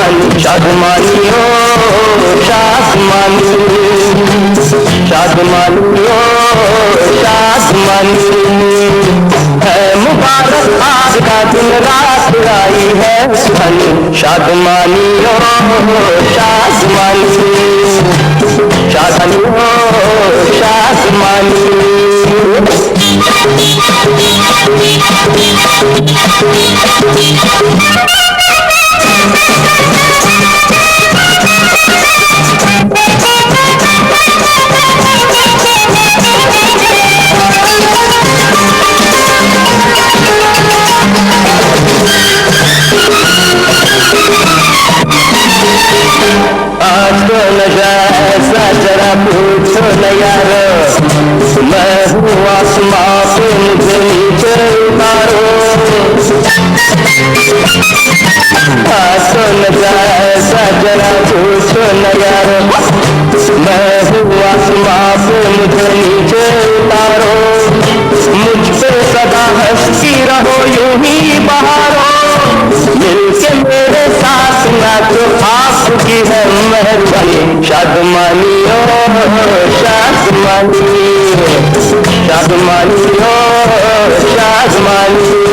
शादमानियो शादमानी शादमानियो शादमानी है मुबारक आज का दिन रात आई है सुहानी शादमानियो शादमानी शादमानियो शादमानी आज तो नशा ऐसा जरा पूछो न यारो मैं हूँ आसमां पे मुझे नीचे उतारो आज तो नशा ऐसा जरा पूछो न यारो मैं हूँ आसमां पे मुझे नीचे उतारो मुझ पे सदा हंसती रहो यूं ही बहारो मिलके मेरे साथ ना तो आपकी है मेहरबानी शादमानियो शादमानी शादमानियो शादमानी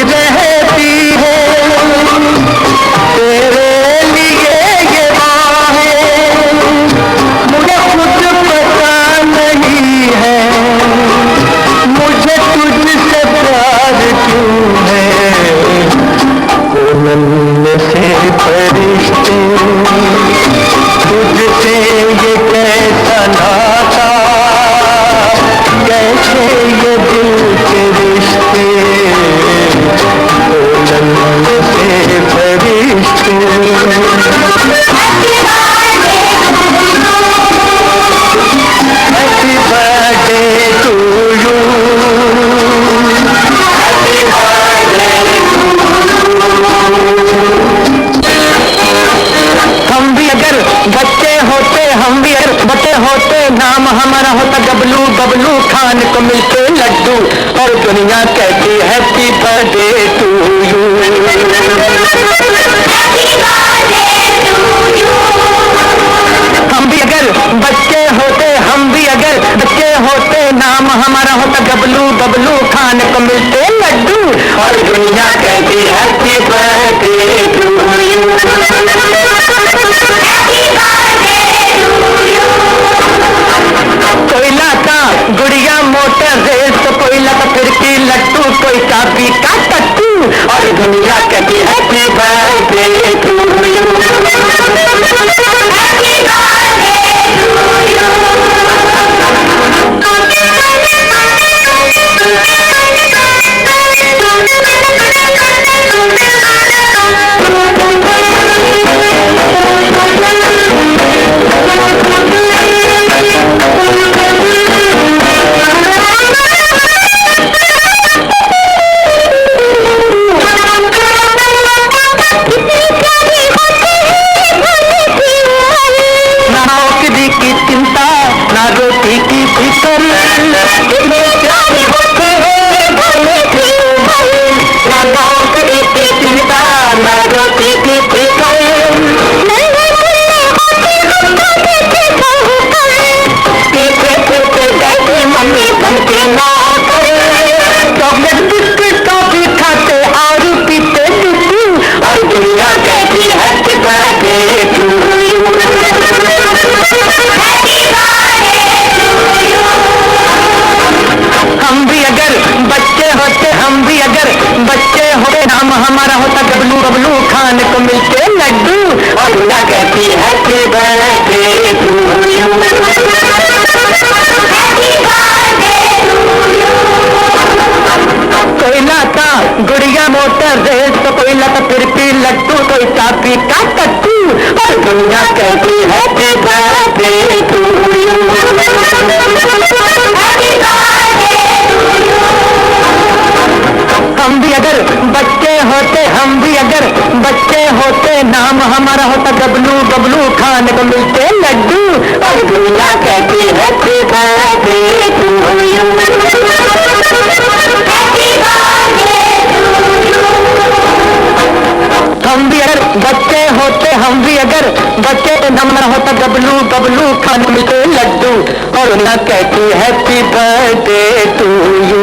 रहती है, तेरे लिए ये बाहें मुझे खुद पता नहीं है, मुझे तुझसे प्यार क्यों है। नन्हे से फरिश्ते तुझसे ये कैसा नाता, कैसे ये दिल के रिश्ते, नन्हे से फरिश्ते। हैप्पी बर्थडे टू यू, हम भी अगर बच्चे होते, हम भी अगर बच्चे होते, नाम हमारा होता गबलू, बबलू खान को मिलते लड्डू, और दुनिया कहती हैप्पी बर्थडे टू यू। हम भी अगर बच्चे होते, हम भी अगर बच्चे होते, नाम हमारा होता गबलू, बबलू खान को मिलते लड्डू, और दुनिया कहती हैप्पी बर्थडे टू यू। कोयला का गुड़िया मोटर रेस, तो कोयला का फिरकी लट्टू, कोई चाबी का टट्टू, और दुनिया कहती हैप्पी बर्थडे टू यू। हमारा होता गबलू, बबलू खान को मिलते लड्डू, और दुनिया कहती हैप्पी बर्थडे टू यू। कोयला का गुड़िया मोटर रेस, तो कोयला का फिरकी लट्टू, कोई चाबी का टट्टू, और दुनिया कहती हैप्पी बर्थडे टू यू। हम भी अगर बच्चे होते, हम भी अगर बच्चे होते, नाम हमारा होता गबलू, बबलू खान को मिलते लड्डू, और दुनिया कहती हैप्पी बर्थडे टू यू। हम भी अगर बच्चे होते, हम भी अगर बच्चे, नाम हमारा होता गबलू, बबलू खान को मिलते लड्डू, और दुनिया कहती हैप्पी बर्थडे टू यू।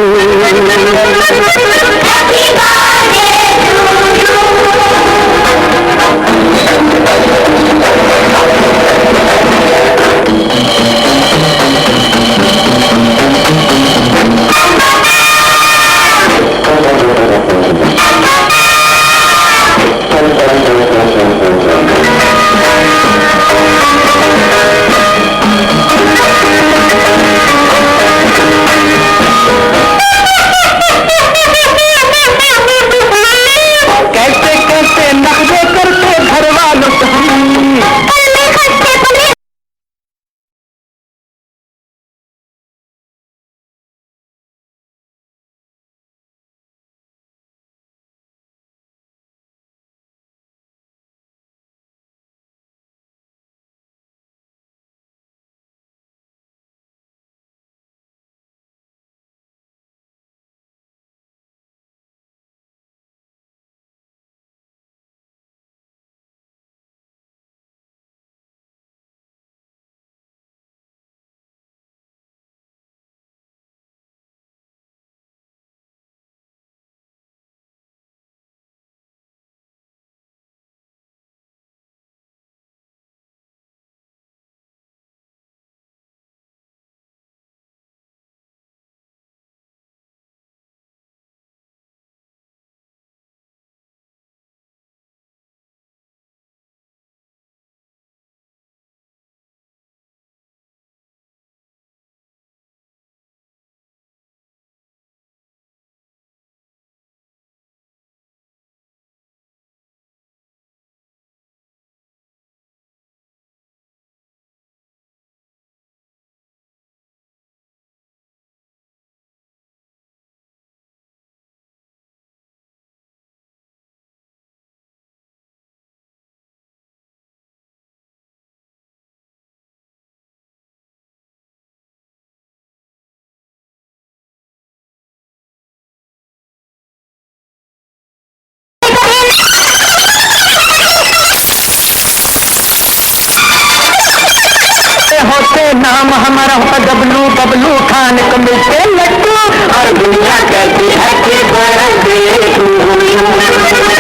नाम हमारा होता गबलू गबलू खाने को मिलते लड्डू और दुनिया कहती है कि बर्थडे टू यू।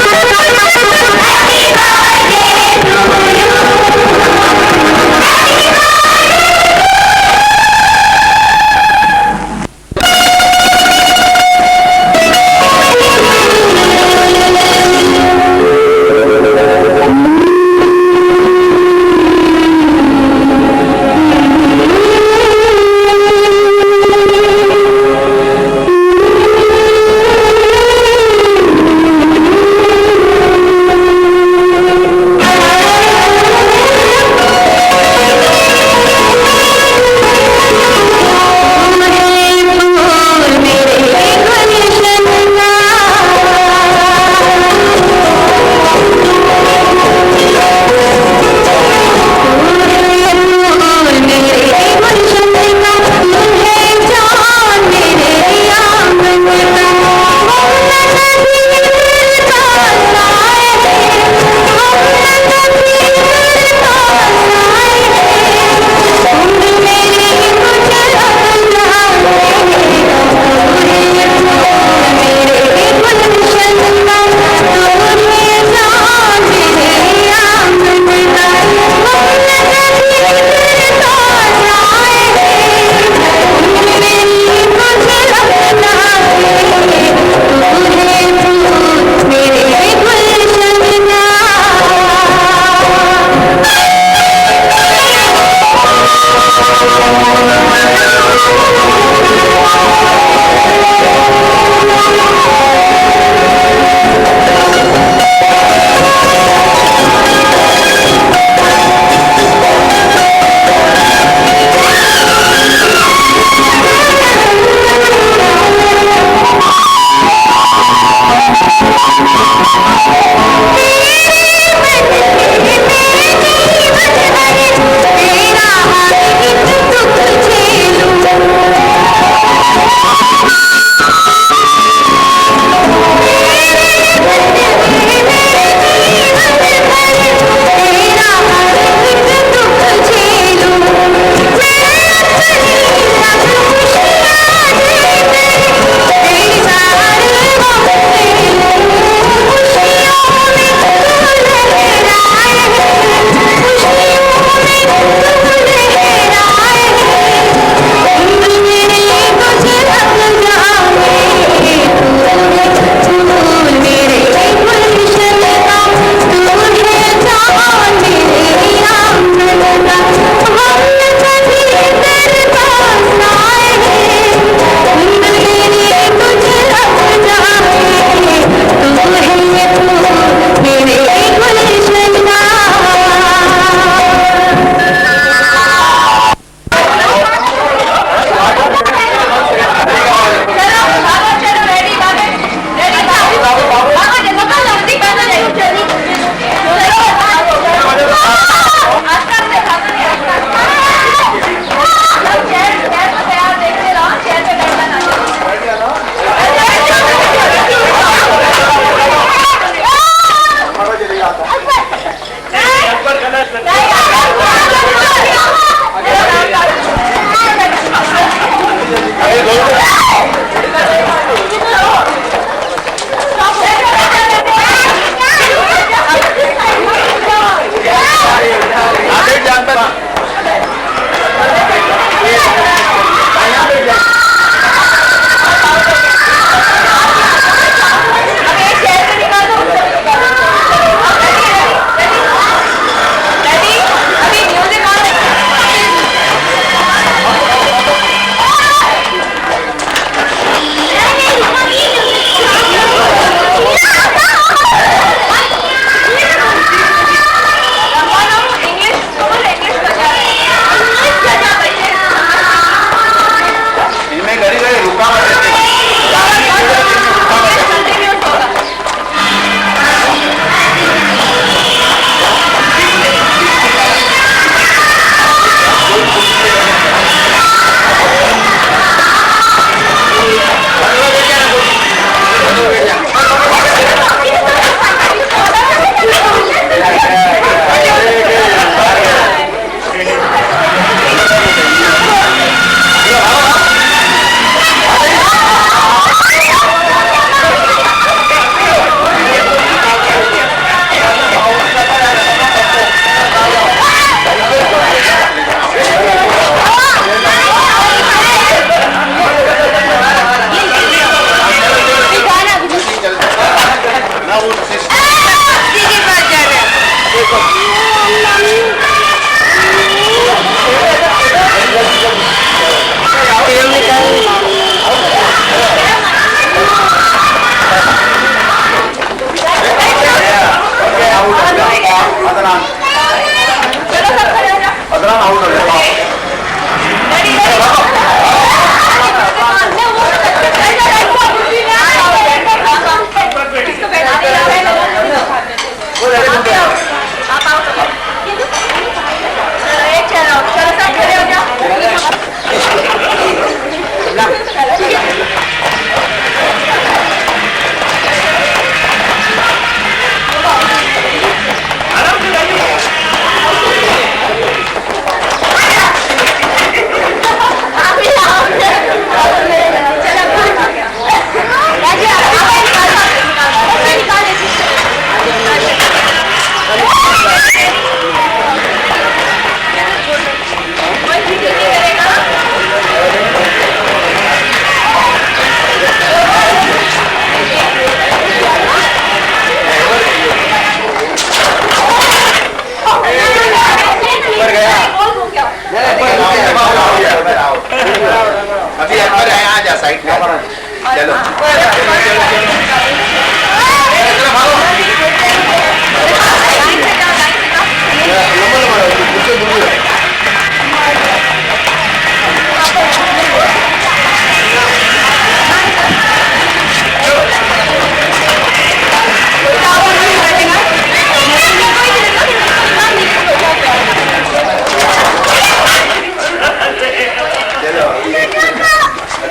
चलो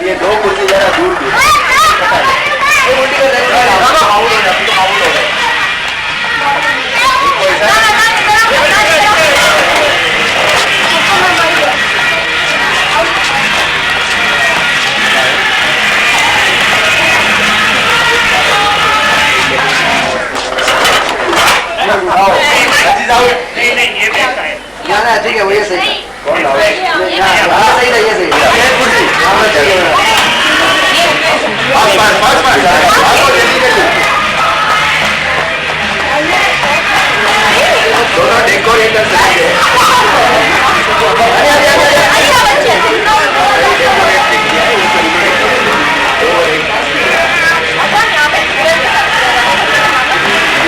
ये दो कुर्सी जरा दूर ठीक है वो ये सही कौन सही है ये सही दोनों डेकोरेटर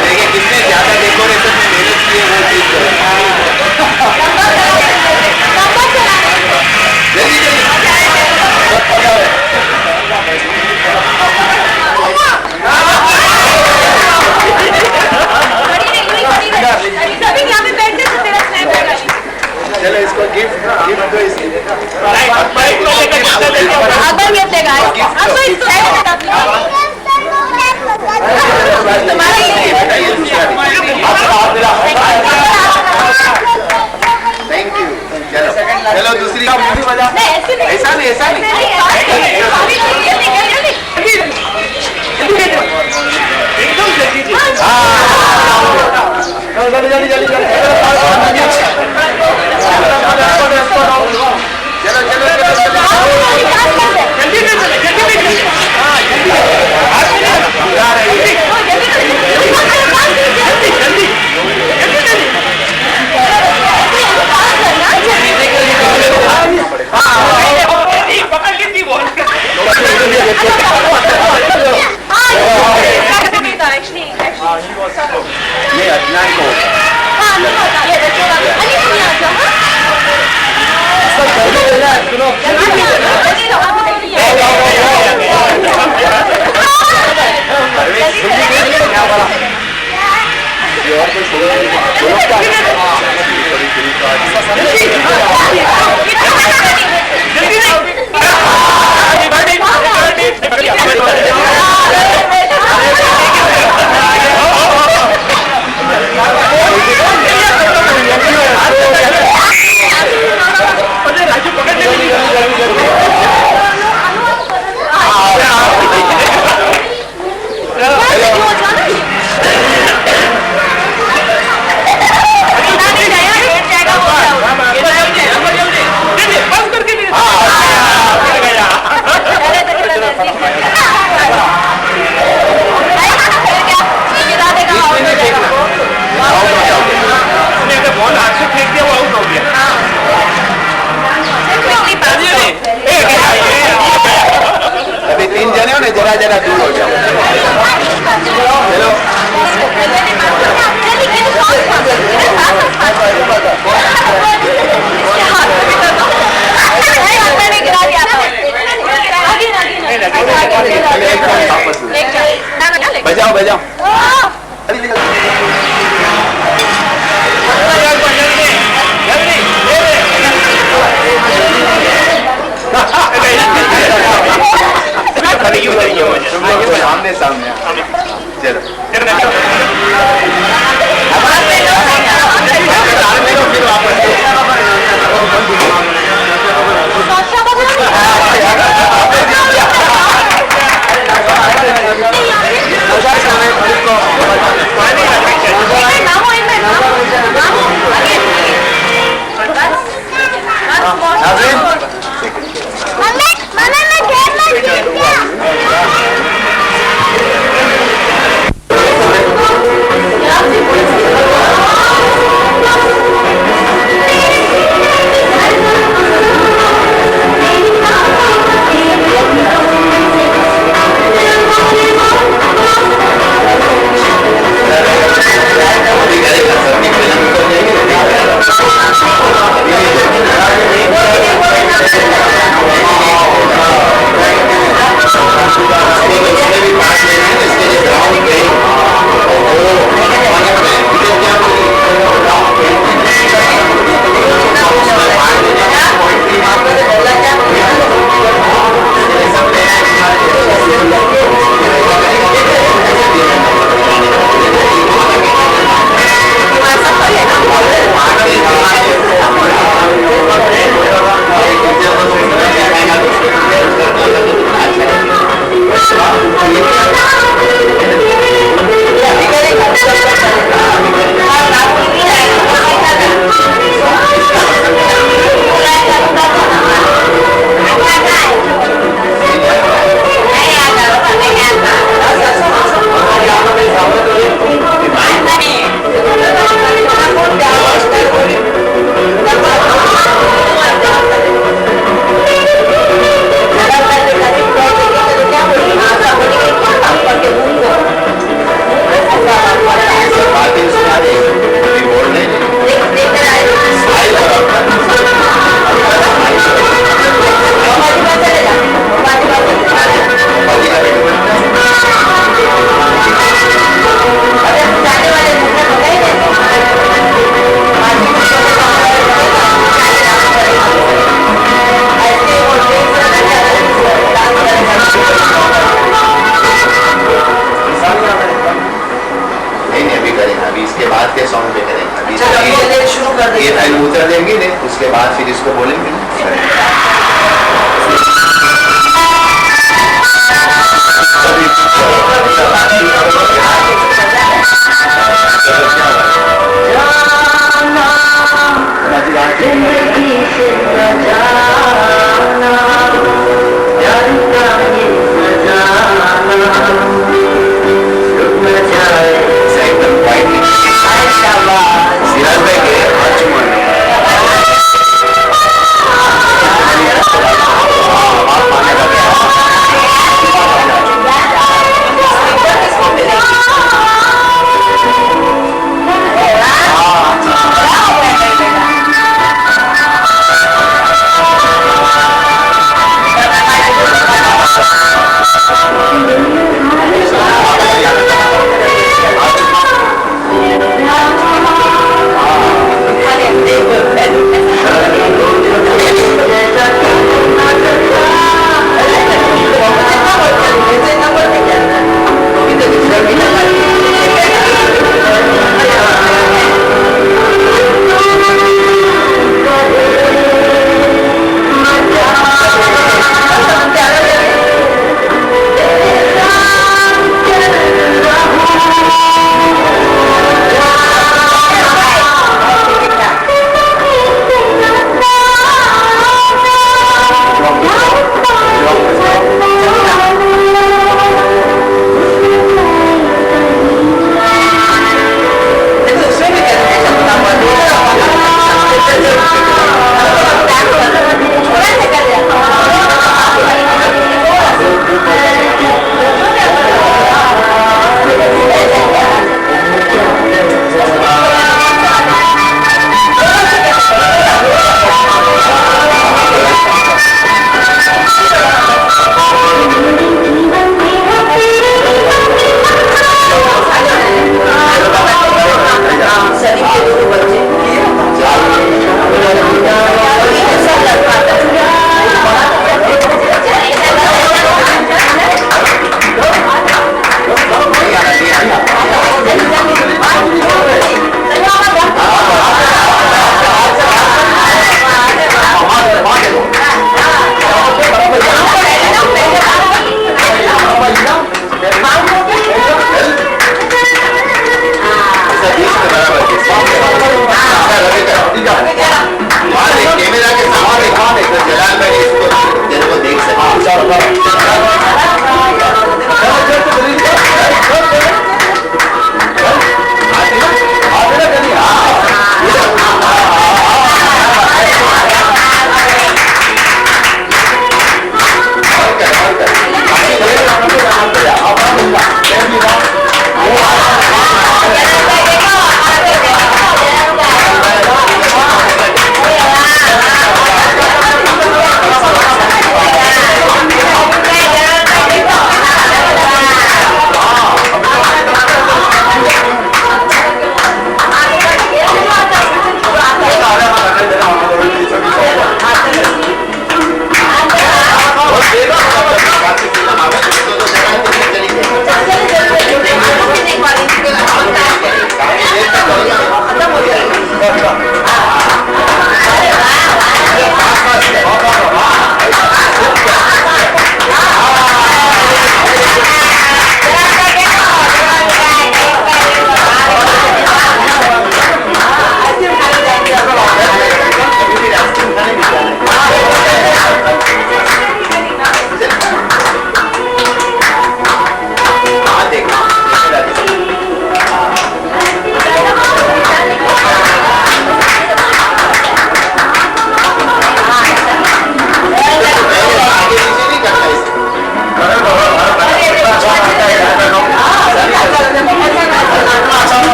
देखिए कितने ज्यादा डेकोरेशन में मेहनत किए वो चीज जल्दी जल्दी चलो इसको गिफ्ट दो इसलिए अकबर गिफ्ट देगा थैंक यू चलो चलो दूसरी ऐसा नहीं ये अदनान को जरा जरा दूर हो जाओ चलो बजाओ बजाओ सामने सामने चलो इसके बाद के सॉन्ग पे करेंगे अभी चलो, ये- ये शुरू कर देंगे। ये पहले उतर देंगे ने उसके बाद फिर इसको बोलेंगे ना जिंदगी से सजाना प्यार का ये सजाना रुक न जाए एकदम वाइट सिराज भाई के हाथ चुमा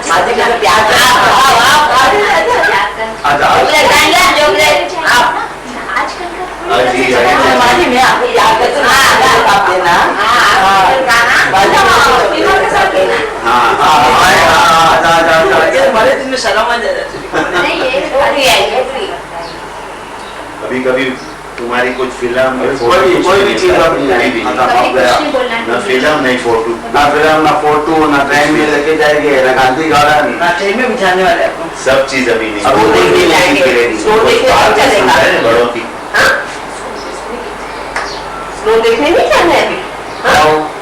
माजी का प्यार कर माजी में आपको याद कर तो आप देना हमारे दिन में शर्म आ जाता कभी कभी तुम्हारी कुछ फिल्म कोई भी चीज आप ना फिल्म नहीं फोटो ना फिल्म ना फोटो ना ट्रेन में लेके जाएंगे ना गांधी गार्डन ट्रेन में बिठाने वाले आपको सब चीज अभी नहीं अब वो देखने जाएंगे स्लो देखने चलेगा बड़ों की स्नो देखने नहीं जाना है अभी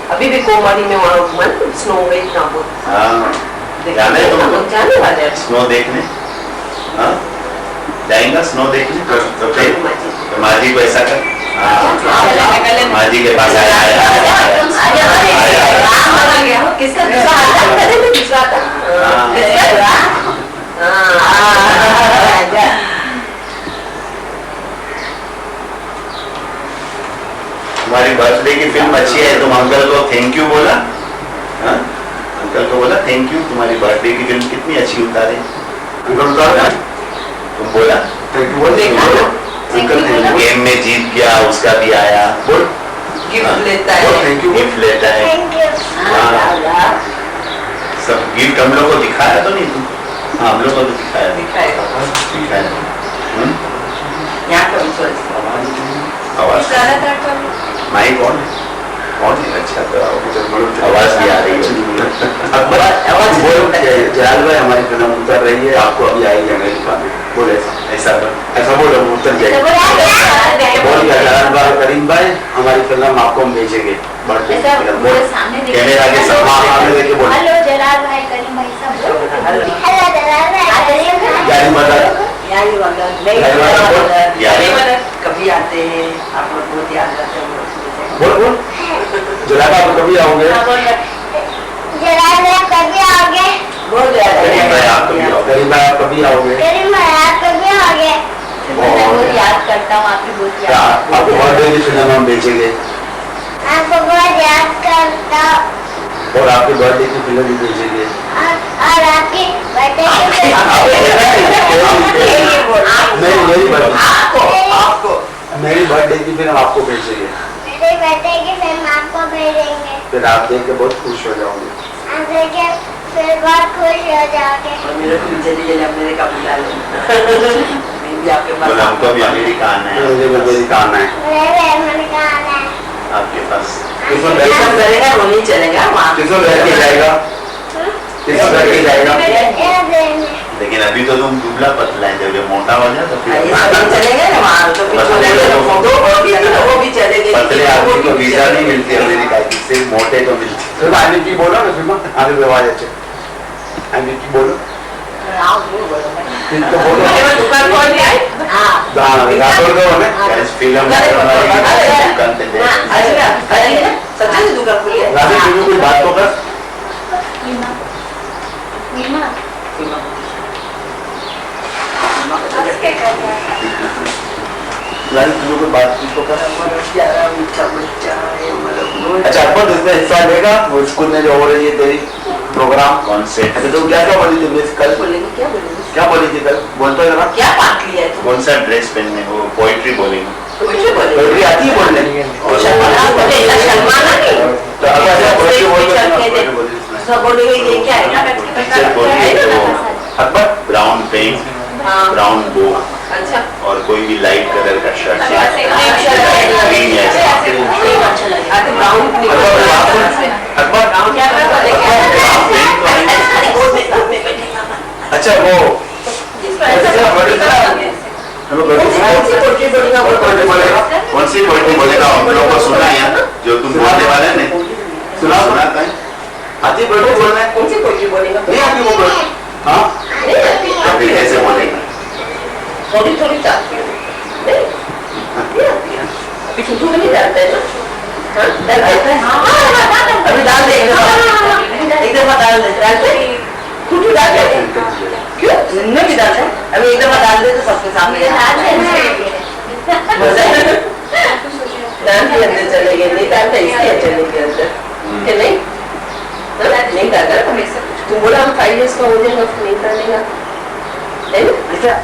अभी भी कोमारी में वहाँ मन स्नो में इतना बहुत जाने तुम जाने वाले हैं स्नो देखने हाँ जाएंगा स्नो देखने तो फिर माजी को ऐसा कर माजी के पास आया किसका तुम्हारी बर्थडे की फिल्म अच्छी है तुम अंकल को थैंक यू बोला अंकल को बोला थैंक यू तुम्हारी बर्थडे की फिल्म कितनी अच्छी उतारे अंकल उतार तुम बोला थैंक यू बोल अंकल गेम में जीत गया उसका भी आया बोल गिफ्ट लेता है थैंक यू गिफ्ट लेता है सब गिफ्ट हम लोग को दिखाया तो नहीं तुम हाँ हम लोग को तो दिखाया दिखाएगा यहाँ का आवाज माई कौन है अच्छा तो आवाज भी आ रही है अकबर आवाज बोल जलाल भाई हमारी फिल्म उतर रही है आपको अभी आएगी अमेरिका में बोल ऐसा बोलो उतर जाएगी बोल जलाल भाई करीम भाई हमारी फिल्म आपको हम भेजेंगे कैमरा के सामने देखे बोल हेलो जलाल भाई करीम भाई सब हेलो जलाल भाई यारी मदद कभी आते हैं आप लोग बहुत याद रहते हैं बोल जलाल आप कभी आओगे जलाल भाई कभी आओगे बहुत याद करीम भाई आप कभी आओ करीम भाई आप कभी आओगे करीम भाई आप कभी आओगे मैं बहुत याद करता हूँ आपकी बहुत आपको बर्थडे की फिल्म हम भेजेंगे आपको बहुत याद करता हूँ और आपके बर्थडे की फिल्म भी भेजेंगे और आपकी बर्थडे मेरी बर्थडे आपको मेरी बर्थडे की फिल्म आपको भेजेंगे मेरे बर्थडे की फिल्म आपको भेजेंगे फिर आप देख के बहुत खुश हो जाओगे आप देख के फिर बहुत खुश हो जाओगे और मेरे को भी जल्दी जल्दी अमेरिका बुला लो मैं भी आपके पास बोला हमको भी अमेरिका आना है मुझे भी अमेरिका आना है मेरे भी अमेरिका आना है आपके पास किसमें सब करेगा वो नहीं चलेगा वहाँ किसमें बैठ के जाएगा किसमें बैठ के जाएगा लेकिन अभी तो तुम दुबला पतला है जब ये मोटा हो जाए तो ये फिर सब नहीं चलेगा ना वहाँ तो फिर चलेगा तो फोटो और भी वो भी चलेगा पतले आदमी को वीजा नहीं मिलती अमेरिका की सिर्फ मोटे को मिलती फिर आने की बोलो ना फिर आगे आवाज अच्छे आने की बोलो फिर तो बोलो दुकान खोल दिया हाँ राठौर का होने फिल्म दुकान पे दे सच्ची से दुकान खोली है राधे तुम्हें कोई बात तो कर राधे तुम्हें कोई बात तो कर अच्छा अकबर इसमें हिस्सा लेगा वो स्कूल में जो हो रही है तेरी प्रोग्राम कौन से अच्छा तो क्या क्या बोली थी कल बोलेंगे क्या बोली थी कल बोलते जरा क्या बात लिया है कौन सा ड्रेस पहनने वो पोइट्री बोलेंगे पोएट्री आती है बोलने तो अगर ऐसा पोएट्री बोल सब बोलेंगे ये क्या है ना अकबर ब्राउन पेंट ब्राउन बो अच्छा और कोई भी लाइट कलर का शर्ट ग्रीन अकबर अच्छा वो कौन सी पोइट्री बोलेगा हम लोग को सुना है जो तुम बोलने वाले ने सुना था आती पोएट्री बोलना है कौन सी पोएट्री बोलेगा नहीं आती वो पोएट्री हाँ तो फिर कैसे बोलेगा थोड़ी थोड़ी चाहती हूँ अभी छुट्टू में नहीं डालते हैं ना अभी डाल दे एक दफा डाल दे छुट्टू डाल दे क्यों जिनमें भी डालते हैं अभी एक दफा डाल दे तो सबके सामने डाल के अंदर चलेंगे नहीं डालते इसके चलेंगे अंदर नहीं डालता हमेशा कुछ तुम बोला हम 5 years का हो जाएगा नहीं करने का है ना ऐसा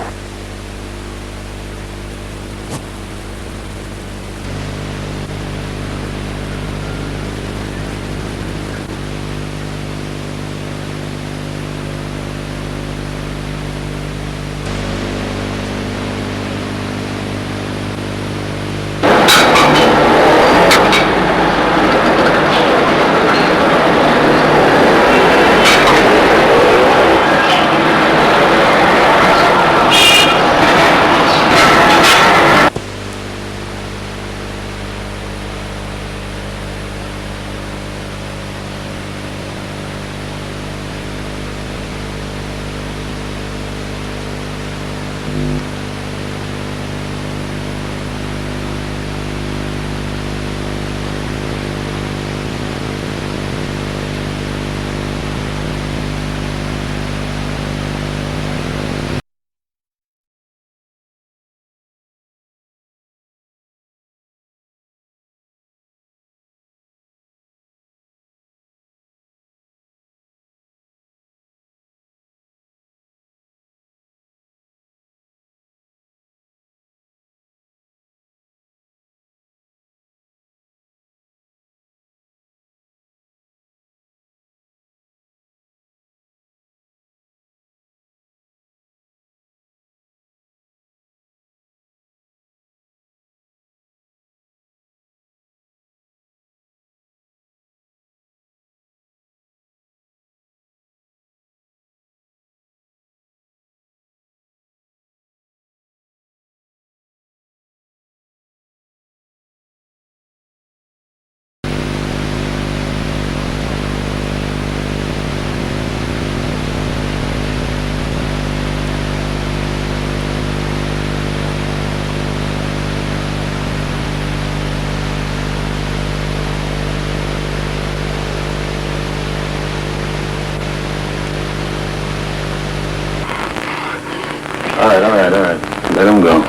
All right. Let him go.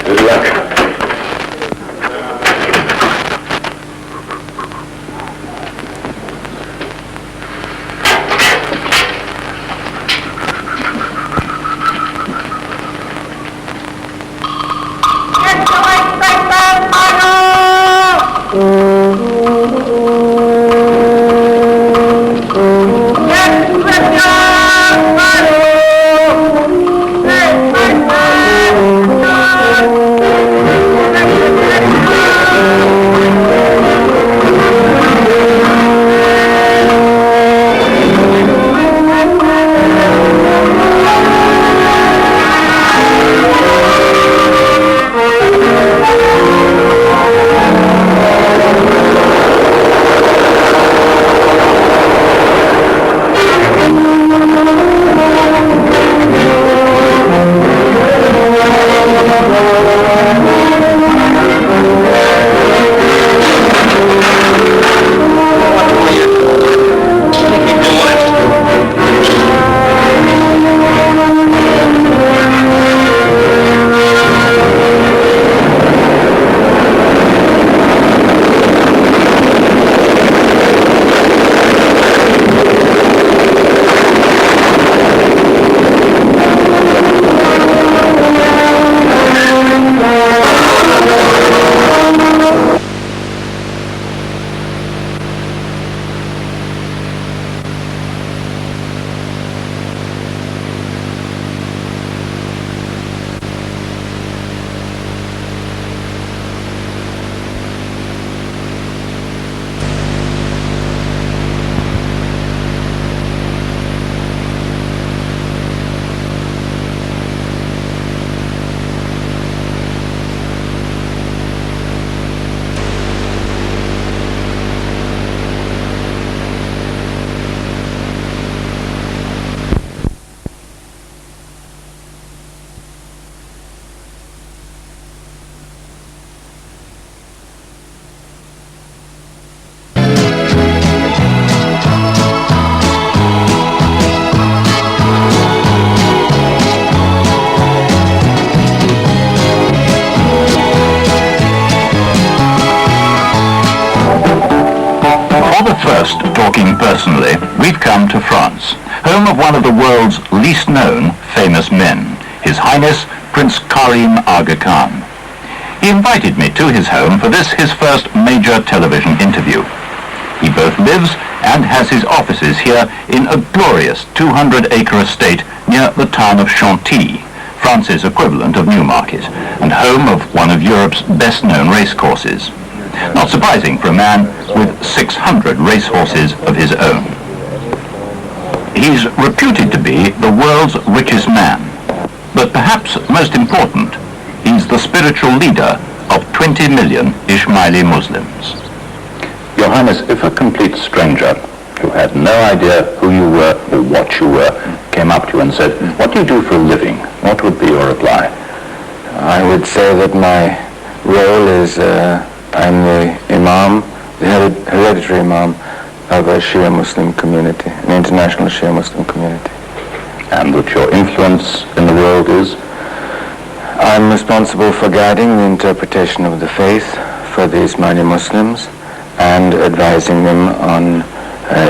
Good luck. Yes, First, talking personally, we've come to France, home of one of the world's least known famous men, His Highness Prince Karim Aga Khan. He invited me to his home for this, his first major television interview. He both lives and has his offices here in a glorious 200-acre estate near the town of Chantilly, France's equivalent of Newmarket, and home of one of Europe's best-known racecourses. Not surprising for a man with 600 racehorses of his own. He's reputed to be the world's richest man, but perhaps most important, he's the spiritual leader of 20 million Ismaili Muslims. Your Highness, if a complete stranger who had no idea who you were or what you were came up to you and said, "What do you do for a living?" what would be your reply? I would say that my role is I'm the imam, the hereditary imam of a Shia Muslim community, an international Shia Muslim community. And that your influence in the world is? I'm responsible for guiding the interpretation of the faith for the Ismaili Muslims and advising them on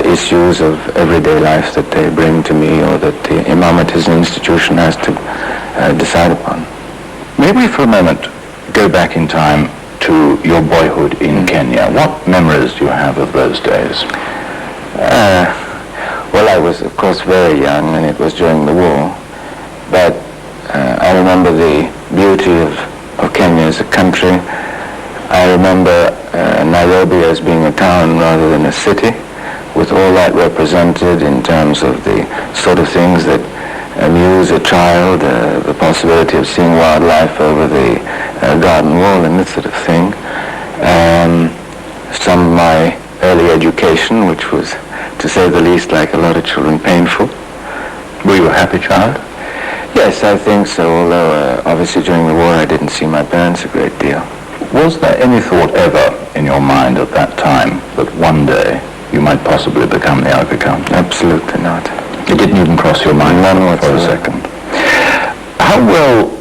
issues of everyday life that they bring to me or that the imamate as an institution has to decide upon. May we for a moment go back in time to your boyhood in Kenya? What memories do you have of those days? Well, I was, of course, very young, and it was during the war. But I remember the beauty of Kenya as a country. I remember Nairobi as being a town rather than a city, with all that represented in terms of the sort of things that amuse a child, the possibility of seeing wildlife over the garden wall and that sort of thing. Some of my early education, which was, to say the least, like a lot of children, painful. Were you a happy child? Yes, I think so, although obviously during the war I didn't see my parents a great deal. Was there any thought ever in your mind at that time that one day you might possibly become the Aga Khan? Absolutely not. It didn't even cross your mind None for a whatsoever. second. How well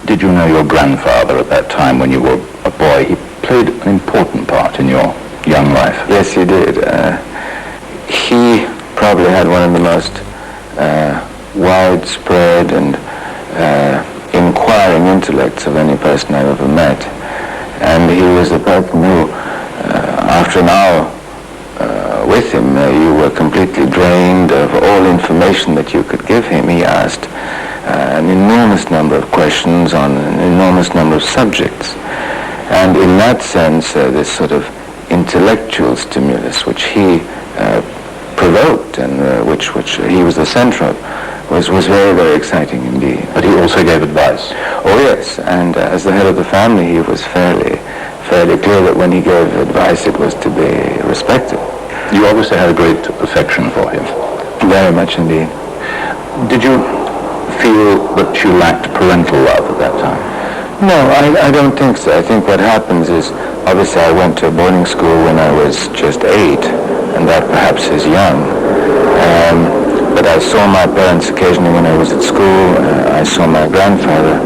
did you know your grandfather at that time when you were a boy? He played an important part in your young life. Yes, he did. He probably had one of the most widespread and inquiring intellects of any person I've ever met. And he was the person who, after an hour with him, you were completely drained of all information that you could give him. He asked an enormous number of questions on an enormous number of subjects. And in that sense, this sort of intellectual stimulus, which he provoked and which he was the center of, was very, very exciting indeed. But he also gave advice. Oh yes, and as the head of the family, he was fairly clear that when he gave advice, it was to be respected. You obviously had a great affection for him. Very much indeed. Did you feel that you lacked parental love at that time? No, I don't think so. I think what happens is, obviously I went to a boarding school when I was just 8, and that perhaps is young. But I saw my parents occasionally when I was at school. I saw my grandfather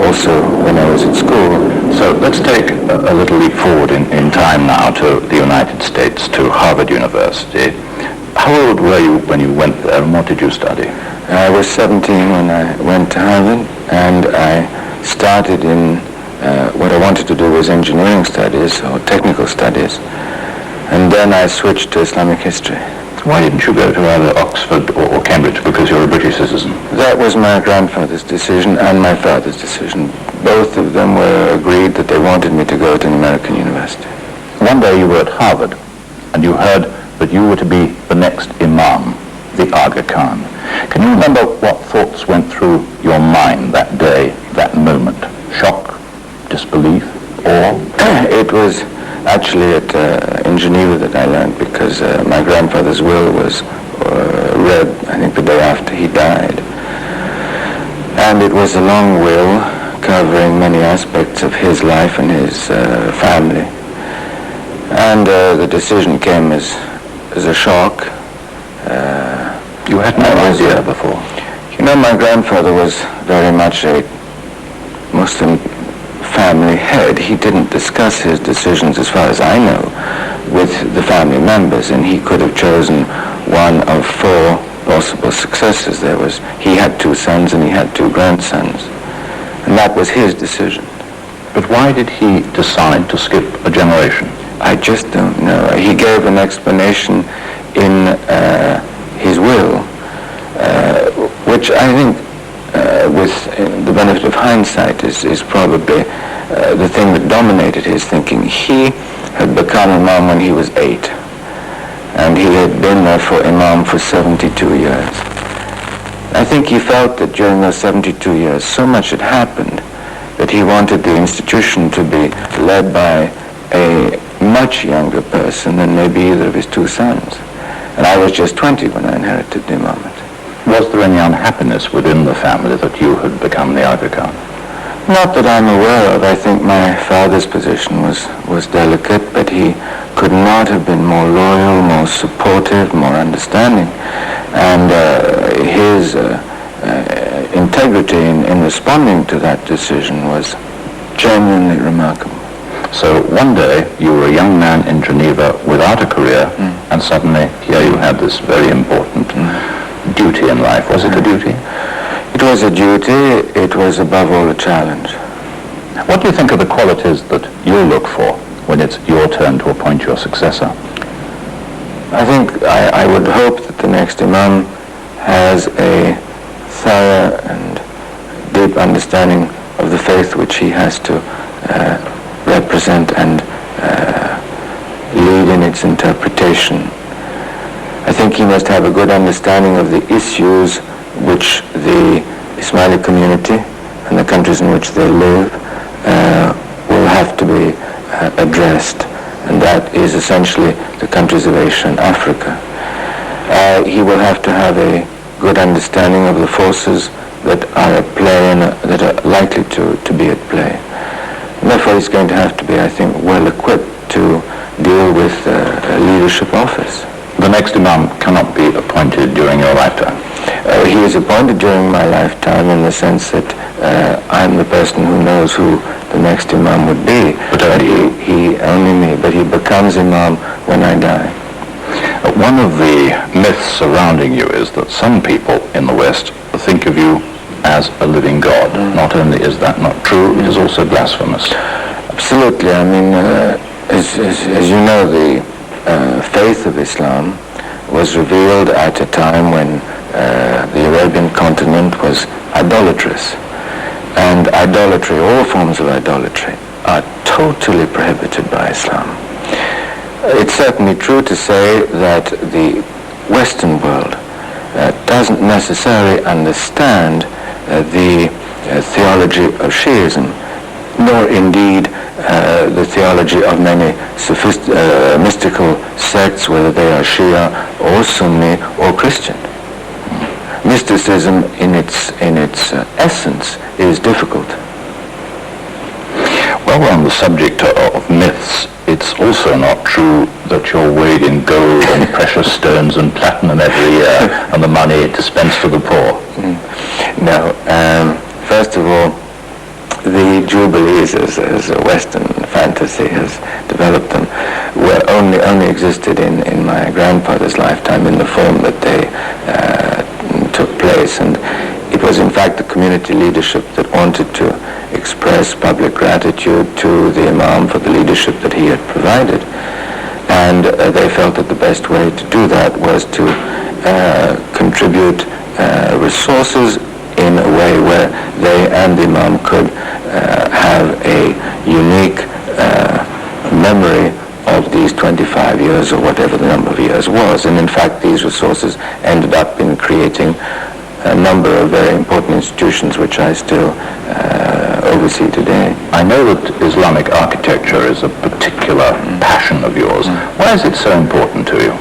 also when I was at school. So let's take a little leap forward in time now to the United States, to Harvard University. How old were you when you went there, and what did you study? I was 17 when I went to Harvard, and I started in what I wanted to do was engineering studies or technical studies, and then I switched to Islamic history. Why didn't you go to either Oxford or Cambridge? Because you're a British citizen. That was my grandfather's decision and my father's decision. Both of them were agreed that they wanted me to go to an American university. One day you were at Harvard, and you heard that you were to be the next Imam, the Aga Khan. Can you remember what thoughts went through your mind that day, that moment? Shock, disbelief, awe? It was actually in Geneva that I learned, because my grandfather's will was read, I think, the day after he died. And it was a long will covering many aspects of his life and his family. And the decision came as a shock. You had no idea before. You know, my grandfather was very much a Muslim family head. He didn't discuss his decisions, as far as I know, with the family members, and he could have chosen one of 4 possible successors. He had 2 sons and he had 2 grandsons, and that was his decision. But why did he decide to skip a generation? I just don't know. He gave an explanation in his will, which I think, with the benefit of hindsight, is probably the thing that dominated his thinking. He had become Imam when he was 8, and he had been there for Imam for 72 years. I think he felt that during those 72 years so much had happened that he wanted the institution to be led by a much younger person than maybe either of his 2 sons. And I was just 20 when I inherited the imamate. Was there any unhappiness within the family that you had become the Aga Khan? Not that I'm aware of. I think my father's position was delicate, but he could not have been more loyal, more supportive, more understanding. And his integrity in responding to that decision was genuinely remarkable. So one day you were a young man in Geneva without a career, and suddenly here you had this very important duty in life. Was it a duty? It was a duty. It was above all a challenge. What do you think are the qualities that you look for when it's your turn to appoint your successor? I think I would hope that the next Imam has a thorough and deep understanding of the faith which he has to represent and lead in its interpretation. I think he must have a good understanding of the issues which the Ismaili community and the countries in which they live will have to be addressed, and that is essentially the countries of Asia and Africa. He will have to have a good understanding of the forces that are at play and that are likely to be at play. And therefore he's going to have to be, I think, well equipped to deal with a leadership office. The next Imam cannot be appointed during your lifetime. He is appointed during my lifetime in the sense that I'm the person who knows who the next Imam would be. But only me. But he becomes Imam when I die. One of the myths surrounding you is that some people in the West think of you as a living God. Not only is that not true, it is also blasphemous. Absolutely. I mean, as you know, the faith of Islam was revealed at a time when the Arabian continent was idolatrous. And idolatry, all forms of idolatry, are totally prohibited by Islam. It's certainly true to say that the Western world doesn't necessarily understand the theology of Shiism, nor indeed the theology of many mystical sects, whether they are Shia or Sunni or Christian. Mysticism in its essence is difficult. Well, we're on the subject of myths. It's also not true that you're weighed in gold and precious stones and platinum every year and the money dispensed to the poor. No. First of all, the Jubilees, as a Western fantasy has developed them, were only existed in my grandfather's lifetime in the form that they took place. And it was in fact the community leadership that wanted to express public gratitude to the Imam for the leadership that he had provided. And they felt that the best way to do that was to contribute resources in a way where they and the Imam could have a unique memory of these 25 years or whatever the number of years was. And in fact, these resources ended up in creating a number of very important institutions which I still oversee today. I know that Islamic architecture is a particular passion of yours. Why is it so important to you?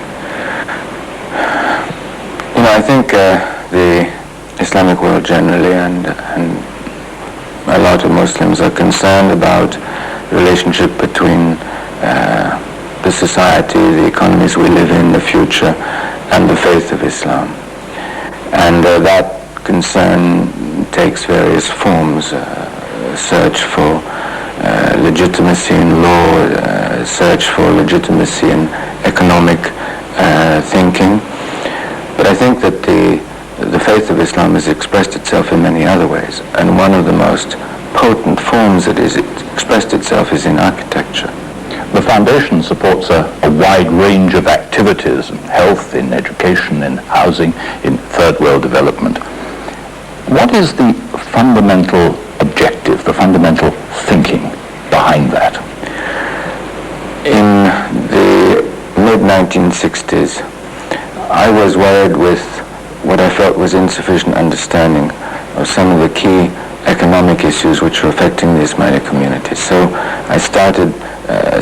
You know, I think the Islamic world generally and a lot of Muslims are concerned about the relationship between the society, the economies we live in, the future, and the faith of Islam. And that concern takes various forms. Search for legitimacy in law, search for legitimacy in economic thinking. But I think that the faith of Islam has expressed itself in many other ways, and one of the most potent forms that is expressed itself is in architecture. The foundation supports a wide range of activities in health, in education, in housing, in third world development. What is the fundamental objective, the fundamental thinking behind that? In the mid-1960s, I was worried with what I felt was insufficient understanding of some of the key economic issues which were affecting the Ismaili community. So I started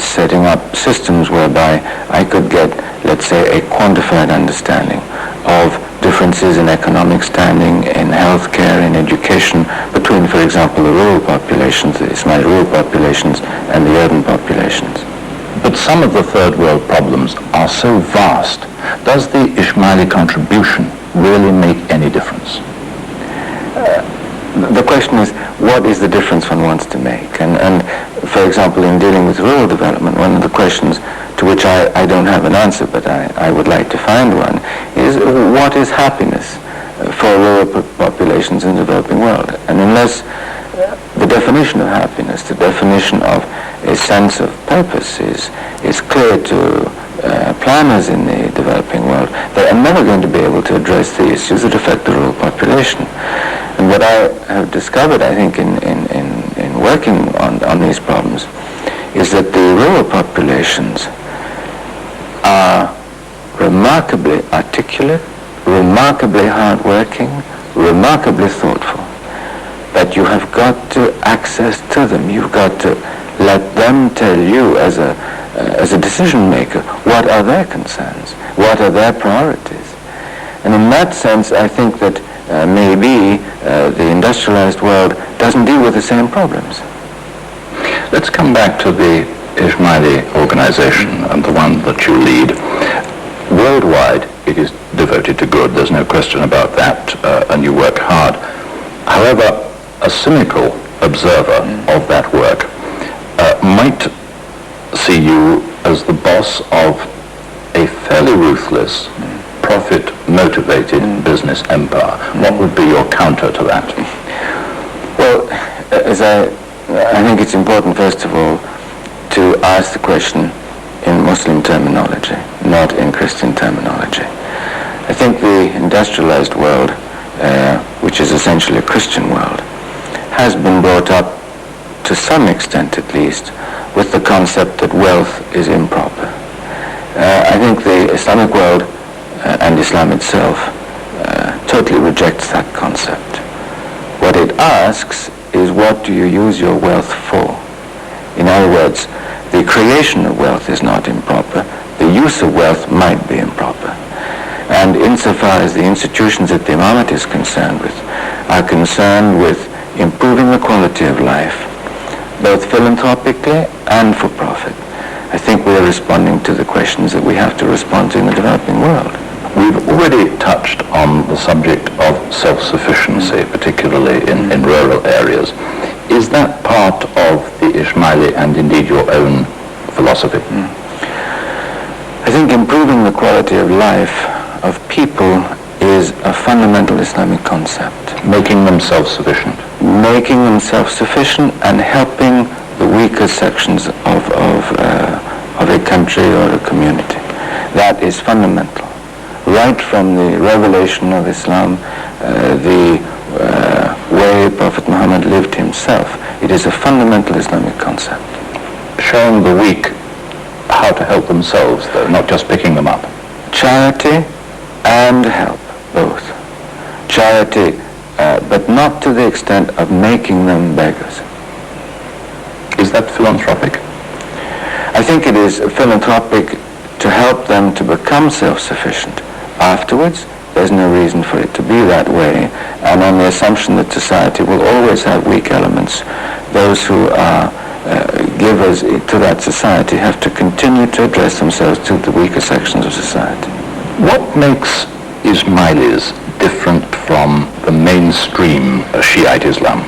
setting up systems whereby I could get, let's say, a quantified understanding of differences in economic standing, in healthcare, in education, between, for example, the rural populations, the Ismaili rural populations, and the urban populations. But some of the third world problems are so vast. Does the Ismaili contribution really make any difference? The question is, what is the difference one wants to make? And for example, in dealing with rural development, one of the questions to which I don't have an answer, but I would like to find one, is what is happiness for rural populations in the developing world? And unless the definition of happiness, the definition of a sense of purpose is clear to planners in the developing world, they are never going to be able to address the issues that affect the rural population. And what I have discovered, I think, in working on these problems, is that the rural populations are remarkably articulate, remarkably hardworking, remarkably thoughtful. But you have got to access to them. You've got to let them tell you as a decision maker what are their concerns, what are their priorities. And in that sense, I think that maybe the industrialized world doesn't deal with the same problems. Let's come back to the Ismaili organization and the one that you lead. Worldwide, it is devoted to good. There's no question about that, and you work hard. However, a cynical observer of that work might see you as the boss of a fairly ruthless, profit-motivated business empire. What would be your counter to that? Well, I think it's important, first of all, to ask the question in Muslim terminology, not in Christian terminology. I think the industrialized world, which is essentially a Christian world, has been brought up, to some extent at least, with the concept that wealth is improper. I think the Islamic world and Islam itself totally rejects that concept. What it asks is, what do you use your wealth for? In other words, the creation of wealth is not improper. The use of wealth might be improper. And insofar as the institutions that the Imamate is concerned with are concerned with improving the quality of life, both philanthropically and for profit, I think we are responding to the questions that we have to respond to in the developing world. We've already touched on the subject of self-sufficiency, particularly in rural areas. Is that part of the Ismaili and indeed your own philosophy? I think improving the quality of life of people is a fundamental Islamic concept. Making them self-sufficient. Making them self-sufficient and helping the weaker sections of a country or a community. That is fundamental. Right from the revelation of Islam, the way Prophet Muhammad lived himself, it is a fundamental Islamic concept. Showing the weak how to help themselves, though, not just picking them up. Charity and help, both. Charity, but not to the extent of making them beggars. Is that philanthropic? I think it is philanthropic to help them to become self-sufficient. Afterwards, there's no reason for it to be that way, and on the assumption that society will always have weak elements, those who are givers to that society have to continue to address themselves to the weaker sections of society. What makes Ismailis different from the mainstream Shiite Islam?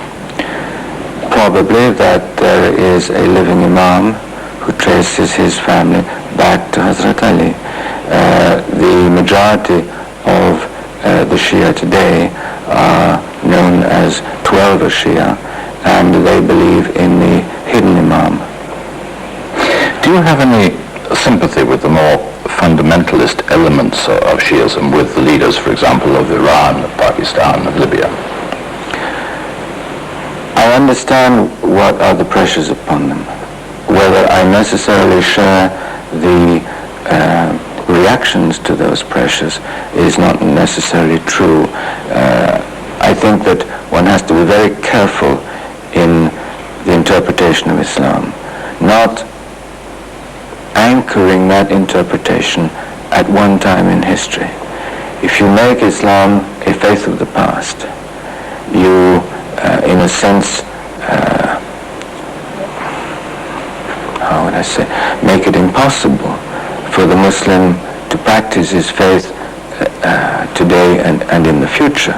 Probably that there is a living imam who traces his family back to Hazrat Ali. The majority of the Shia today are known as 12 Shia, and they believe in the hidden Imam. Do you have any sympathy with the more fundamentalist elements of Shiism, with the leaders, for example, of Iran, of Pakistan, of Libya? I understand what are the pressures upon them. Whether I necessarily share the reactions to those pressures is not necessarily true. I think that one has to be very careful in the interpretation of Islam, not anchoring that interpretation at one time in history. If you make Islam a faith of the past, you, in a sense, how would I say, make it impossible for the Muslim to practice his faith today and in the future.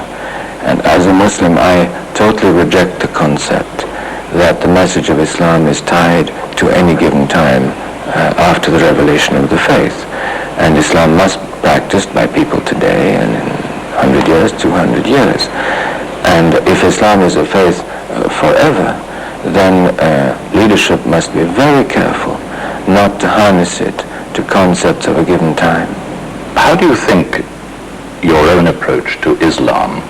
And as a Muslim, I totally reject the concept that the message of Islam is tied to any given time after the revelation of the faith. And Islam must be practiced by people today and in 100 years, 200 years. And if Islam is a faith forever, then leadership must be very careful not to harness it to concepts of a given time. How do you think your own approach to Islam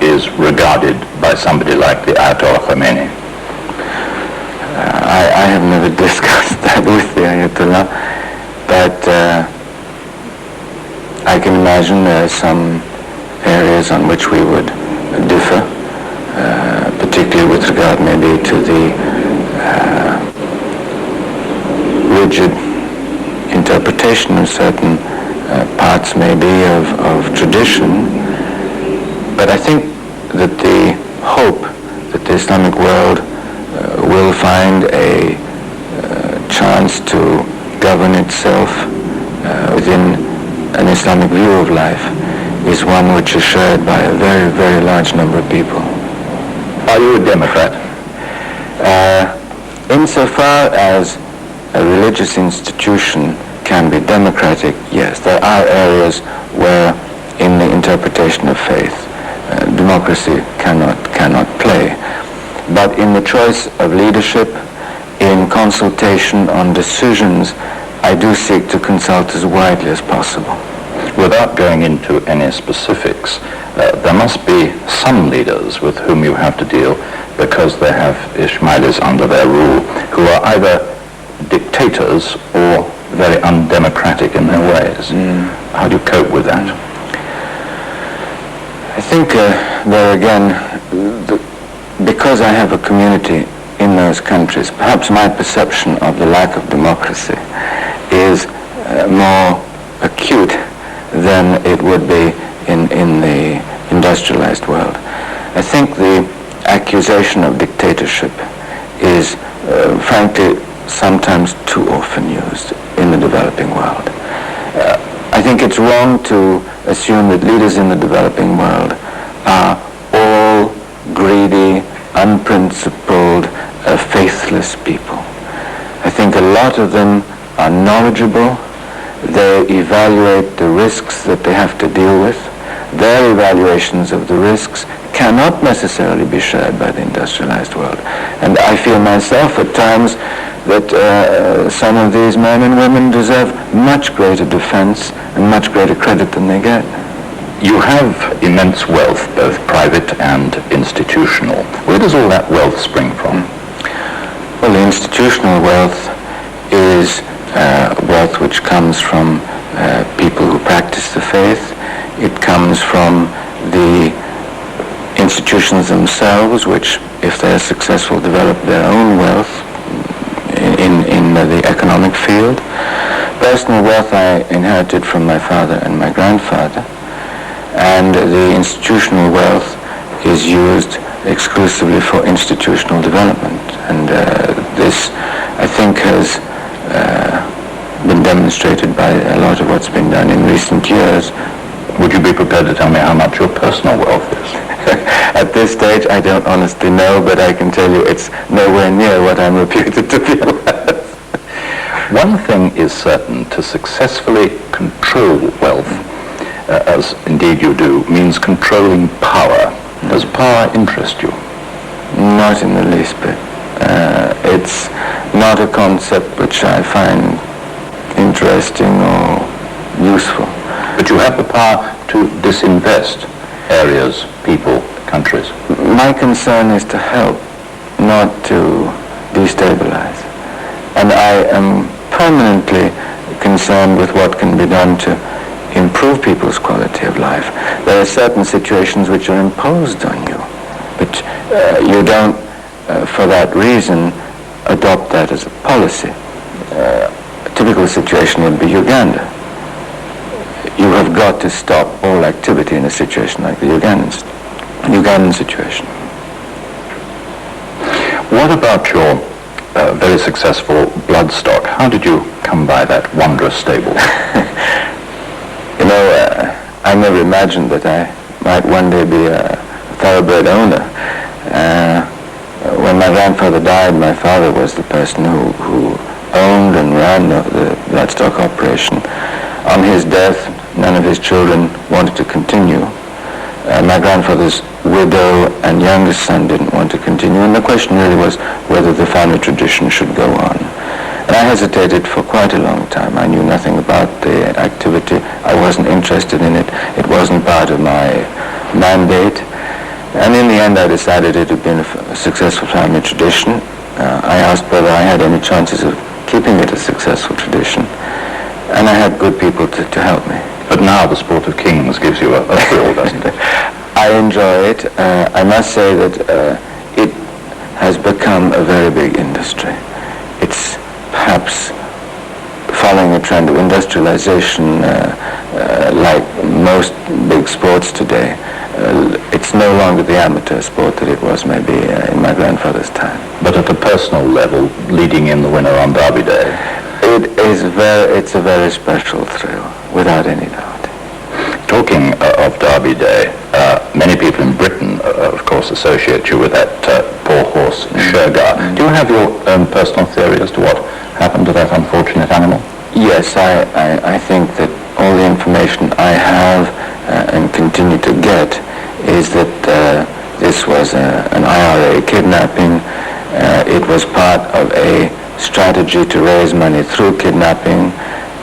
is regarded by somebody like the Ayatollah Khomeini? I have never discussed that with the Ayatollah, but I can imagine there are some areas on which we would differ, particularly with regard maybe to the rigid interpretation of certain parts maybe of tradition. But I think that the hope that the Islamic world will find a chance to govern itself within an Islamic view of life is one which is shared by a very, very large number of people. Are you a Democrat? Insofar as a religious institution can be democratic, yes, there are areas where in the interpretation of faith democracy cannot play. But in the choice of leadership, in consultation on decisions, I do seek to consult as widely as possible. Without going into any specifics, there must be some leaders with whom you have to deal because they have Ismailis under their rule who are either dictators or very undemocratic in their ways. How do you cope with that? I think there again, because I have a community in those countries, perhaps my perception of the lack of democracy is more acute than it would be in the industrialized world. I think the accusation of dictatorship is frankly sometimes too often used in the developing world. I think it's wrong to assume that leaders in the developing world are all greedy, unprincipled, faithless people. I think a lot of them are knowledgeable. They evaluate the risks that they have to deal with. Their evaluations of the risks cannot necessarily be shared by the industrialized world. And I feel myself at times that some of these men and women deserve much greater defense and much greater credit than they get. You have immense wealth, both private and institutional. Where does all that wealth spring from? Well, the institutional wealth is wealth which comes from people who practice the faith. It comes from the institutions themselves, which, if they are successful, develop their own wealth in the economic field. Personal wealth I inherited from my father and my grandfather, and the institutional wealth is used exclusively for institutional development. And this, I think, has been demonstrated by a lot of what's been done in recent years. Would you be prepared to tell me how much your personal wealth is? At this stage, I don't honestly know, but I can tell you it's nowhere near what I'm reputed to be worth. One thing is certain: to successfully control wealth, as indeed you do, means controlling power. Does power interest you? Not in the least bit. It's not a concept which I find interesting or useful. But you have the power to disinvest areas, people, countries. My concern is to help, not to destabilize. And I am permanently concerned with what can be done to improve people's quality of life. There are certain situations which are imposed on you, but you don't, for that reason, adopt that as a policy. A typical situation would be Uganda. You have got to stop all activity in a situation like the Ugandan situation. What about your very successful bloodstock? How did you come by that wondrous stable? You know, I never imagined that I might one day be a thoroughbred owner. When my grandfather died, my father was the person who owned and ran the bloodstock operation. On his death, none of his children wanted to continue. My grandfather's widow and youngest son didn't want to continue, and the question really was whether the family tradition should go on. And I hesitated for quite a long time. I knew nothing about the activity. I wasn't interested in it. It wasn't part of my mandate. And in the end, I decided it had been a successful family tradition. I asked whether I had any chances of keeping it a successful tradition. And I had good people to help me. But now the sport of kings gives you a thrill, doesn't it? I enjoy it. I must say that it has become a very big industry. It's perhaps following a trend of industrialization like most big sports today. It's no longer the amateur sport that it was maybe in my grandfather's time. But at a personal level, leading in the winner on Derby Day, it's a very special thrill, without any doubt. Talking of Derby Day, many people in Britain, of course, associate you with that poor horse, Shergar. Do you have your own personal theory as to what happened to that unfortunate animal? Yes, I think that all the information I have and continue to get is that this was an IRA kidnapping. It was part of a strategy to raise money through kidnapping,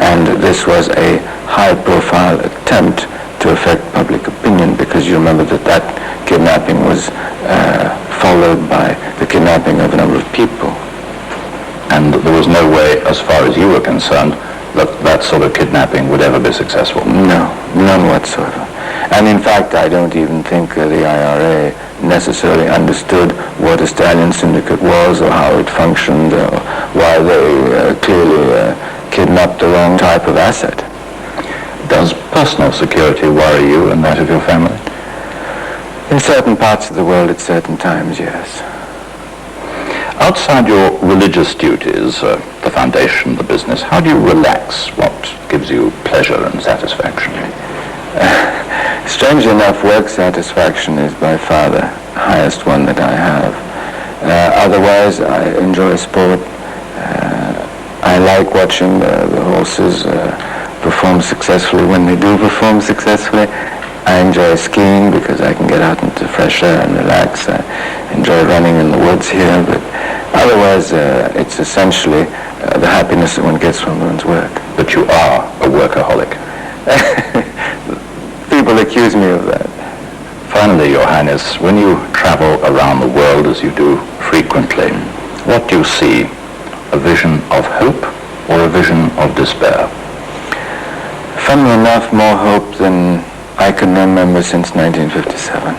and this was a high-profile attempt to affect public opinion, because you remember that kidnapping was followed by the kidnapping of a number of people. And there was no way, as far as you were concerned, that sort of kidnapping would ever be successful? No, none whatsoever. And in fact, I don't even think the IRA necessarily understood what a stallion syndicate was or how it functioned, or why they clearly kidnapped the wrong type of asset. Does personal security worry you and that of your family? In certain parts of the world at certain times, yes. Outside your religious duties, the foundation, the business, how do you relax? What gives you pleasure and satisfaction? Strangely enough, work satisfaction is by far the highest one that I have. Otherwise, I enjoy sport. I like watching the horses perform successfully when they do perform successfully. I enjoy skiing because I can get out into fresh air and relax. I enjoy running in the woods here, but otherwise it's essentially the happiness that one gets from one's work. But you are a workaholic. People accuse me of that. Finally, Your Highness, when you travel around the world as you do frequently, what do you see? A vision of hope or a vision of despair? Funnily enough, more hope than I can remember since 1957.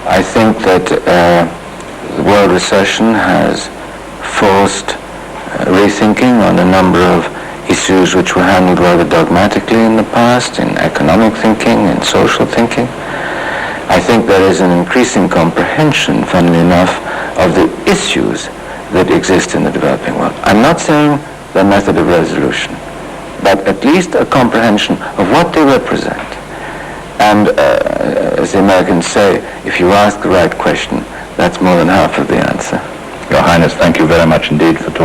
I think that the world recession has forced rethinking on a number of issues which were handled rather dogmatically in the past, in economic thinking and social thinking. I think there is an increasing comprehension, funnily enough, of the issues that exist in the developing world. I'm not saying the method of resolution, but at least a comprehension of what they represent. And as the Americans say, if you ask the right question, that's more than half of the answer. Your Highness, thank you very much indeed for talking.